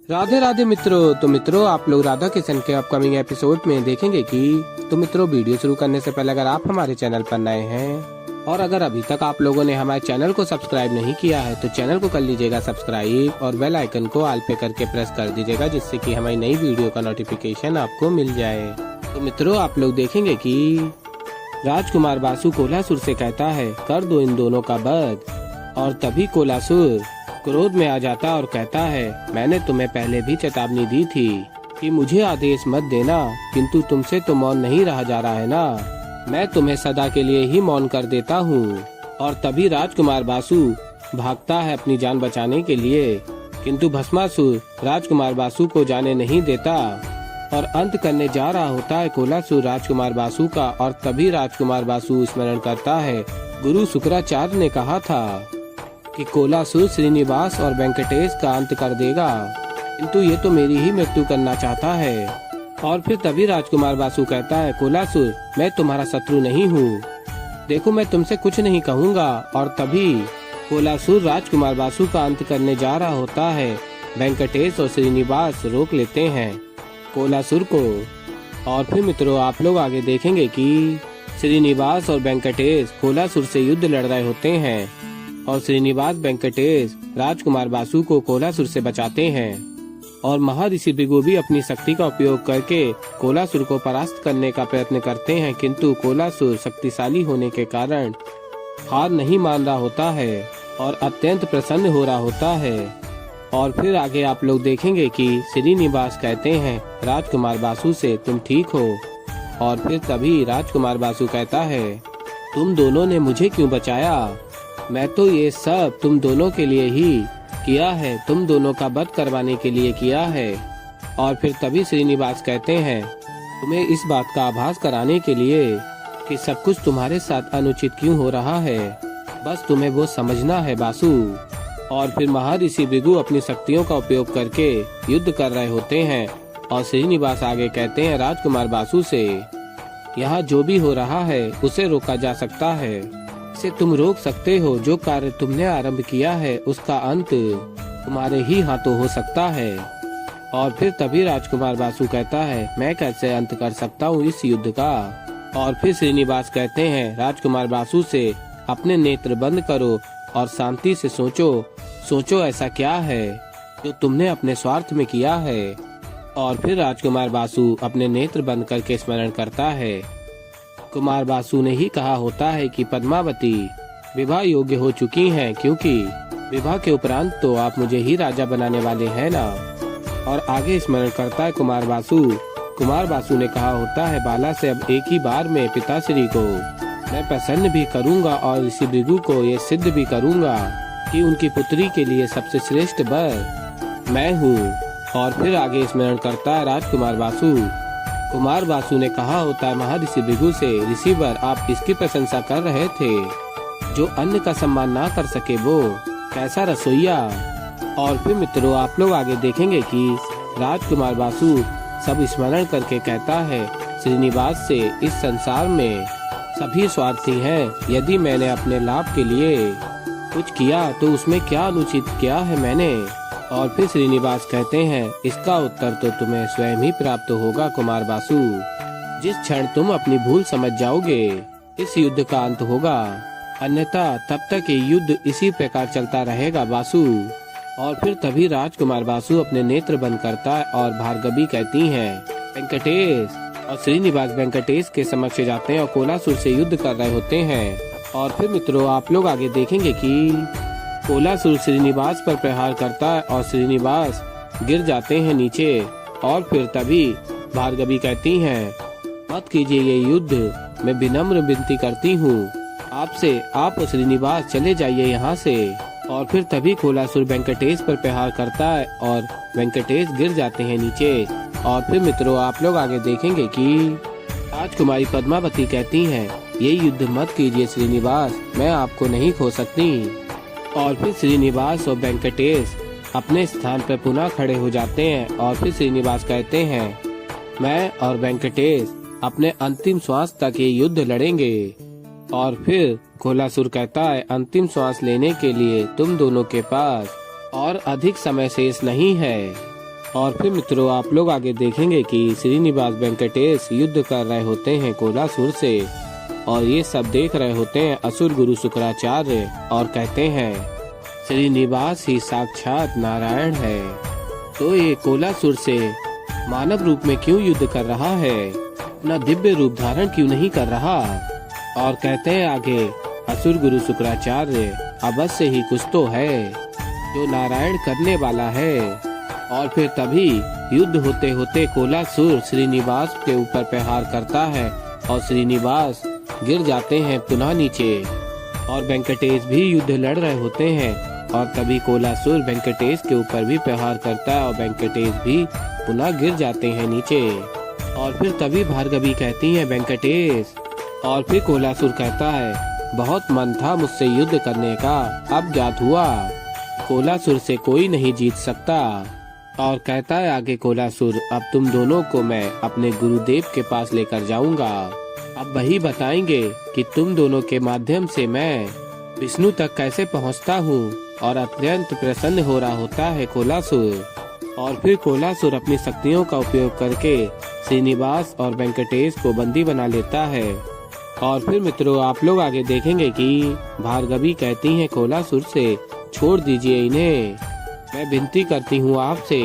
राधे राधे मित्रों। तो मित्रों, आप लोग राधा किशन के अपकमिंग एपिसोड में देखेंगे कि मित्रों, वीडियो शुरू करने से पहले अगर आप हमारे चैनल पर नए हैं और अगर अभी तक आप लोगों ने हमारे चैनल को सब्सक्राइब नहीं किया है तो चैनल को कर लीजिएगा सब्सक्राइब और बेल आइकन को ऑल पे करके प्रेस कर दीजिएगा, जिससे कि हमारी नई वीडियो का नोटिफिकेशन आपको मिल जाए। तो मित्रों, आप लोग देखेंगे कि राजकुमार बासु कोलासुर से कहता है, कर दो इन दोनों का वध। और तभी कोलासुर क्रोध में आ जाता और कहता है, मैंने तुम्हें पहले भी चेतावनी दी थी कि मुझे आदेश मत देना, किंतु तुमसे तो मौन नहीं रहा जा रहा है ना। मैं तुम्हें सदा के लिए ही मौन कर देता हूँ। और तभी राजकुमार बासु भागता है अपनी जान बचाने के लिए, किंतु भस्मासुर राजकुमार बासु को जाने नहीं देता और अंत करने जा रहा होता है कोलासुर राजकुमार बासु का। और तभी राजकुमार बासु स्मरण करता है, गुरु शुक्राचार्य ने कहा था कि कोलासुर श्रीनिवास और वेंकटेश का अंत कर देगा, किंतु ये तो मेरी ही मृत्यु करना चाहता है। और फिर तभी राजकुमार बासु कहता है, कोलासुर मैं तुम्हारा शत्रु नहीं हूँ, देखो मैं तुमसे कुछ नहीं कहूँगा। और तभी कोलासुर राजकुमार बासु का अंत करने जा रहा होता है। वेंकटेश और श्रीनिवास रोक लेते हैं कोलासुर को। और फिर मित्रों, आप लोग आगे देखेंगे कि श्रीनिवास और वेंकटेश कोलासुर से युद्ध लड़ रहे होते हैं और श्रीनिवास वेंकटेश राजकुमार बासु को कोलासुर से बचाते हैं। और महर्षि भृगु भी अपनी शक्ति का उपयोग करके कोलासुर को परास्त करने का प्रयत्न करते हैं, किंतु कोलासुर शक्तिशाली होने के कारण हार नहीं मान रहा होता है और अत्यंत प्रसन्न हो रहा होता है। और फिर आगे आप लोग देखेंगे कि श्रीनिवास कहते हैं राजकुमार बासु से, तुम ठीक हो। और फिर तभी राजकुमार बासु कहता है, तुम दोनों ने मुझे क्यों बचाया? मैं तो ये सब तुम दोनों के लिए ही किया है, तुम दोनों का वध करवाने के लिए किया है। और फिर तभी श्रीनिवास कहते हैं, तुम्हें इस बात का आभास कराने के लिए कि सब कुछ तुम्हारे साथ अनुचित क्यों हो रहा है, बस तुम्हें वो समझना है बासु। और फिर महर्षि भृगु अपनी शक्तियों का उपयोग करके युद्ध कर रहे होते हैं और श्रीनिवास आगे कहते हैं राजकुमार बासु से, यहाँ जो भी हो रहा है उसे रोका जा सकता है, इसे तुम रोक सकते हो। जो कार्य तुमने आरंभ किया है उसका अंत तुम्हारे ही हाथों हो सकता है। और फिर तभी राजकुमार बासु कहता है, मैं कैसे अंत कर सकता हूँ इस युद्ध का। और फिर श्रीनिवास कहते हैं राजकुमार बासु से, अपने नेत्र बंद करो और शांति से सोचो ऐसा क्या है जो तुमने अपने स्वार्थ में किया है। और फिर राजकुमार बासु अपने नेत्र बंद करके स्मरण करता है, कुमार बासु ने ही कहा होता है कि पद्मावती विवाह योग्य हो चुकी हैं, क्योंकि विवाह के उपरांत तो आप मुझे ही राजा बनाने वाले हैं ना। और आगे स्मरण करता है कुमार बासु ने कहा होता है बाला से, अब एक ही बार में पिताश्री को मैं प्रसन्न भी करूंगा और ऋषि भृगु को ये सिद्ध भी करूंगा कि उनकी पुत्री के लिए सबसे श्रेष्ठ वर मैं हूँ। और फिर आगे स्मरण करता है राजकुमार बासु, कुमार बासु ने कहा होता है महर्षि भृगु से, ऋषिवर आप इसकी प्रशंसा कर रहे थे, जो अन्न का सम्मान ना कर सके वो कैसा रसोइया। और फिर मित्रों, आप लोग आगे देखेंगे कि राजकुमार बासु सब स्मरण करके कहता है श्रीनिवास से, इस संसार में सभी स्वार्थी हैं, यदि मैंने अपने लाभ के लिए कुछ किया तो उसमें क्या अनुचित किया है मैंने। और फिर श्रीनिवास कहते हैं, इसका उत्तर तो तुम्हें स्वयं ही प्राप्त होगा कुमार बासु। जिस क्षण तुम अपनी भूल समझ जाओगे इस युद्ध का अंत होगा, अन्यथा तब तक ये युद्ध इसी प्रकार चलता रहेगा बासु। और फिर तभी राजकुमार बासु अपने नेत्र बंद करता है और भार्गवी कहती हैं, वेंकटेश। और श्रीनिवास वेंकटेश के समक्ष जाते हैं और कोलासुर से युद्ध कर रहे होते हैं। और फिर मित्रों, आप लोग आगे देखेंगे कि कोलासुर श्रीनिवास पर प्रहार करता है और श्रीनिवास गिर जाते हैं नीचे। और फिर तभी भार्गवी कहती हैं, मत कीजिए ये युद्ध, मैं विनम्र विनती करती हूँ आपसे, आप श्रीनिवास चले जाइए यहाँ से। और फिर तभी कोलासुर वेंकटेश पर प्रहार करता है और वेंकटेश गिर जाते हैं नीचे। और फिर मित्रों, आप लोग आगे देखेंगे कि राजकुमारी पद्मावती कहती हैं, ये युद्ध मत कीजिए श्रीनिवास, मैं आपको नहीं खो सकती। और फिर श्रीनिवास और वेंकटेश अपने स्थान पर पुनः खड़े हो जाते हैं। और फिर श्रीनिवास कहते हैं, मैं और वेंकटेश अपने अंतिम श्वास तक ये युद्ध लड़ेंगे। और फिर कोलासुर कहता है, अंतिम श्वास लेने के लिए तुम दोनों के पास और अधिक समय शेष नहीं है। और फिर मित्रों आप लोग आगे देखेंगे कि श्रीनिवास वेंकटेश युद्ध कर रहे होते हैं कोलासुर से और ये सब देख रहे होते हैं असुर गुरु शुक्राचार्य और कहते हैं श्रीनिवास ही साक्षात नारायण है, तो ये कोलासुर से मानव रूप में क्यों युद्ध कर रहा है, अपना दिव्य रूप धारण क्यों नहीं कर रहा। और कहते हैं आगे असुर गुरु शुक्राचार्य अवश्य ही कुछ तो है जो नारायण करने वाला है। और फिर तभी युद्ध होते होते कोलासुर श्रीनिवास के ऊपर प्रहार करता है और श्रीनिवास गिर जाते हैं पुनः नीचे। और वेंकटेश भी युद्ध लड़ रहे होते हैं और तभी कोलासुर वेंकटेश के ऊपर भी प्रहार करता है और वेंकटेश भी पुनः गिर जाते हैं नीचे। और फिर तभी भार्गवी कहती है वेंकटेश, और फिर कोलासुर कहता है बहुत मन था मुझसे युद्ध करने का, अब ज्ञात हुआ कोलासुर से कोई नहीं जीत सकता। और कहता है आगे कोलासुर, अब तुम दोनों को मैं अपने गुरुदेव के पास लेकर जाऊंगा, अब वही बताएंगे कि तुम दोनों के माध्यम से मैं विष्णु तक कैसे पहुंचता हूँ। और अत्यंत प्रसन्न हो रहा होता है कोलासुर। और फिर कोलासुर अपनी शक्तियों का उपयोग करके श्रीनिवास और वेंकटेश को बंदी बना लेता है। और फिर मित्रों आप लोग आगे देखेंगे कि भार्गवी कहती हैं कोलासुर से, छोड़ दीजिए इन्हें, मैं विनती करती हूँ आपसे।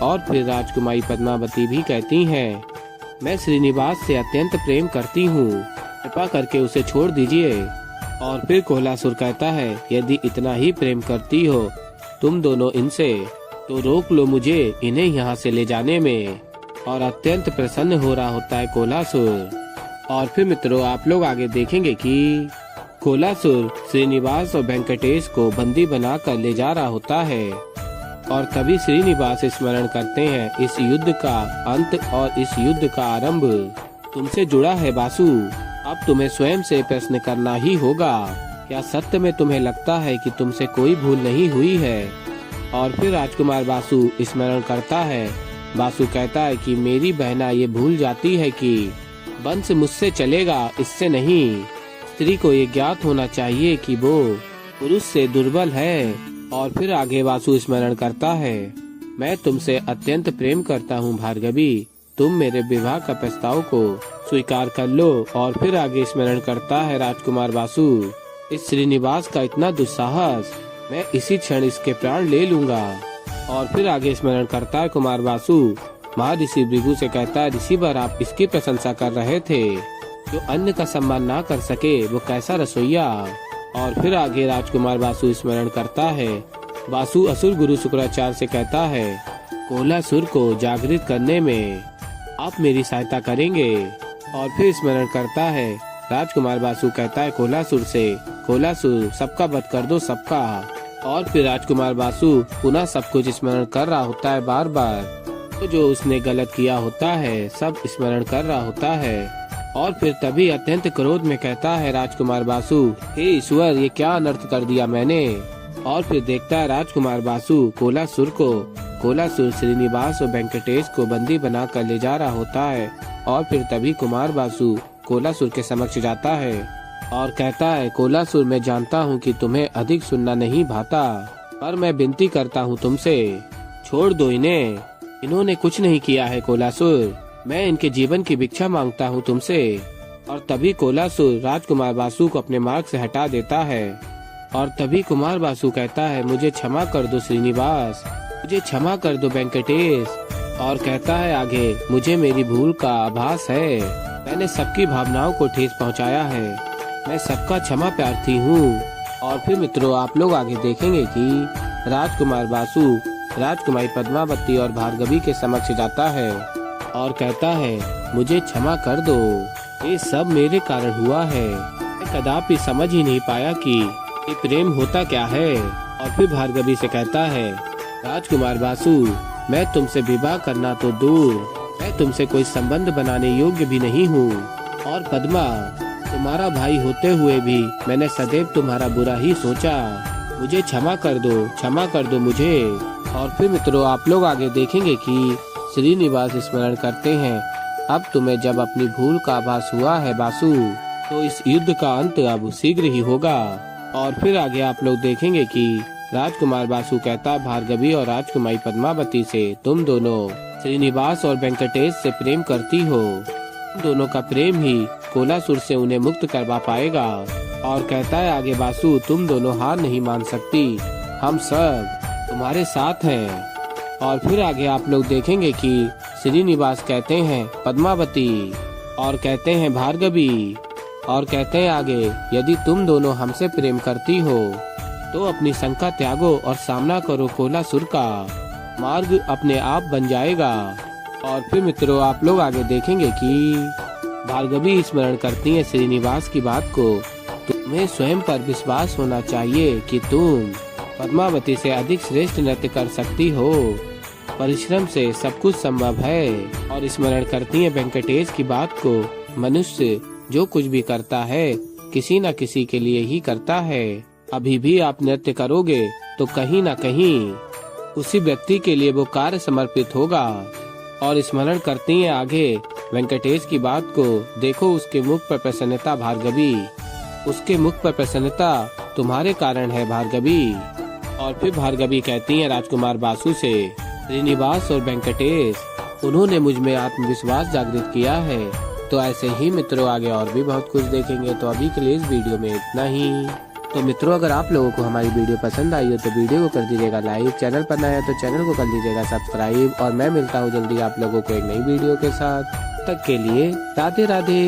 और फिर राजकुमारी पद्मावती भी कहती हैं, मैं श्रीनिवास से अत्यंत प्रेम करती हूँ, कृपा करके उसे छोड़ दीजिए। और फिर कोलासुर कहता है, यदि इतना ही प्रेम करती हो तुम दोनों इनसे, तो रोक लो मुझे इन्हें यहाँ से ले जाने में। और अत्यंत प्रसन्न हो रहा होता है कोलासुर। और फिर मित्रों आप लोग आगे देखेंगे कि कोलासुर श्रीनिवास और वेंकटेश को बंदी बनाकर ले जा रहा होता है। और तभी श्रीनिवास स्मरण करते हैं, इस युद्ध का अंत और इस युद्ध का आरंभ तुमसे जुड़ा है वासु, अब तुम्हें स्वयं से प्रश्न करना ही होगा, क्या सत्य में तुम्हें लगता है कि तुमसे कोई भूल नहीं हुई है। और फिर राजकुमार वासु स्मरण करता है, वासु कहता है कि मेरी बहना ये भूल जाती है कि वंश मुझसे चलेगा, इससे नहीं। स्त्री को ये ज्ञात होना चाहिए कि वो पुरुष से दुर्बल है। और फिर आगे वासु स्मरण करता है, मैं तुमसे अत्यंत प्रेम करता हूँ भार्गवी, तुम मेरे विवाह का प्रस्ताव को स्वीकार कर लो। और फिर आगे स्मरण करता है राजकुमार वासु, इस श्रीनिवास का इतना दुस्साहस, मैं इसी क्षण इसके प्राण ले लूंगा। और फिर आगे स्मरण करता है कुमार वासु, महर्षि भृगु से कहता है, ऋषिवर आप इसकी प्रशंसा कर रहे थे, जो अन्न का सम्मान ना कर सके वो कैसा रसोइया। और फिर आगे राजकुमार वासु स्मरण करता है, वासु असुर गुरु शुक्राचार्य से कहता है, कोलासुर को जागृत करने में आप मेरी सहायता करेंगे। और फिर स्मरण करता है राजकुमार वासु कहता है कोलासुर से, कोलासुर सबका वध कर दो सबका। और फिर राजकुमार वासु पुनः सब कुछ स्मरण कर रहा होता है बार बार, तो जो उसने गलत किया होता है सब स्मरण कर रहा होता है। और फिर तभी अत्यंत क्रोध में कहता है राजकुमार वासु, हे ईश्वर ये क्या अनर्थ कर दिया मैंने। और फिर देखता है राजकुमार वासु कोलासुर को, कोलासुर श्रीनिवास और वेंकटेश को बंदी बनाकर ले जा रहा होता है। और फिर तभी कुमार वासु कोलासुर के समक्ष जाता है और कहता है, कोलासुर मैं जानता हूँ कि तुम्हें अधिक सुनना नहीं भाता, पर मैं विनती करता हूँ तुमसे, छोड़ दो इन्हें, इन्होंने कुछ नहीं किया है कोलासुर, मैं इनके जीवन की भिक्षा मांगता हूँ तुमसे। और तभी कोलासुर राजकुमार वासु को अपने मार्ग से हटा देता है। और तभी कुमार वासु कहता है, मुझे क्षमा कर दो श्रीनिवास, मुझे क्षमा कर दो वेंकटेश। और कहता है आगे, मुझे मेरी भूल का आभास है, मैंने सबकी भावनाओं को ठेस पहुंचाया है, मैं सबका क्षमा प्रार्थी हूँ। और फिर मित्रों आप लोग आगे देखेंगे कि राजकुमार वासु राजकुमारी पद्मावती और भार्गवी के समक्ष जाता है और कहता है, मुझे क्षमा कर दो, ये सब मेरे कारण हुआ है, मैं कदापि समझ ही नहीं पाया कि ये प्रेम होता क्या है। और फिर भार्गवी से कहता है, राजकुमार वासु मैं तुमसे विवाह करना तो दूर, मैं तुमसे कोई संबंध बनाने योग्य भी नहीं हूँ। और पद्मा तुम्हारा भाई होते हुए भी मैंने सदैव तुम्हारा बुरा ही सोचा, मुझे क्षमा कर दो मुझे। और फिर मित्रों आप लोग आगे देखेंगे कि श्रीनिवास स्मरण करते हैं, अब तुम्हें जब अपनी भूल का आभास हुआ है वासु, तो इस युद्ध का अंत अब शीघ्र ही होगा। और फिर आगे आप लोग देखेंगे कि राजकुमार बासु कहता है भार्गवी और राजकुमारी पद्मावती से तुम दोनों श्रीनिवास और वेंकटेश से प्रेम करती हो। दोनों का प्रेम ही कोलासुर से उन्हें मुक्त करवा पाएगा। और कहता है आगे बासु तुम दोनों हार नहीं मान सकती, हम सब तुम्हारे साथ हैं। और फिर आगे आप लोग देखेंगे कि श्रीनिवास कहते हैं पद्मावती और कहते हैं भार्गवी और कहते हैं आगे यदि तुम दोनों हमसे प्रेम करती हो तो अपनी शंका त्यागो और सामना करो, कोलासुर का मार्ग अपने आप बन जाएगा। और फिर मित्रों आप लोग आगे देखेंगे कि भार्गवी स्मरण करती है श्रीनिवास की बात को। तुम्हें स्वयं पर विश्वास होना चाहिए कि तुम पद्मावती से अधिक श्रेष्ठ नृत्य कर सकती हो। परिश्रम से सब कुछ संभव है। और स्मरण करती है वेंकटेश की बात को। मनुष्य जो कुछ भी करता है किसी न किसी के लिए ही करता है। अभी भी आप नृत्य करोगे तो कहीं न कहीं उसी व्यक्ति के लिए वो कार्य समर्पित होगा। और स्मरण करती है आगे वेंकटेश की बात को। देखो उसके मुख पर प्रसन्नता भार्गवी, उसके मुख पर प्रसन्नता तुम्हारे कारण है भार्गवी। और फिर भार्गवी कहती है राजकुमार बासु से श्रीनिवास और वेंकटेश उन्होंने मुझ में आत्मविश्वास जागृत किया है। तो ऐसे ही मित्रों आगे और भी बहुत कुछ देखेंगे। तो अभी के लिए इस वीडियो में इतना ही। तो मित्रों अगर आप लोगों को हमारी वीडियो पसंद आई हो तो वीडियो को कर दीजिएगा लाइक, चैनल पर नया है तो चैनल को कर दीजिएगा सब्सक्राइब। और मैं मिलता हूँ जल्दी आप लोगों को एक नई वीडियो के साथ। तक के लिए राधे राधे।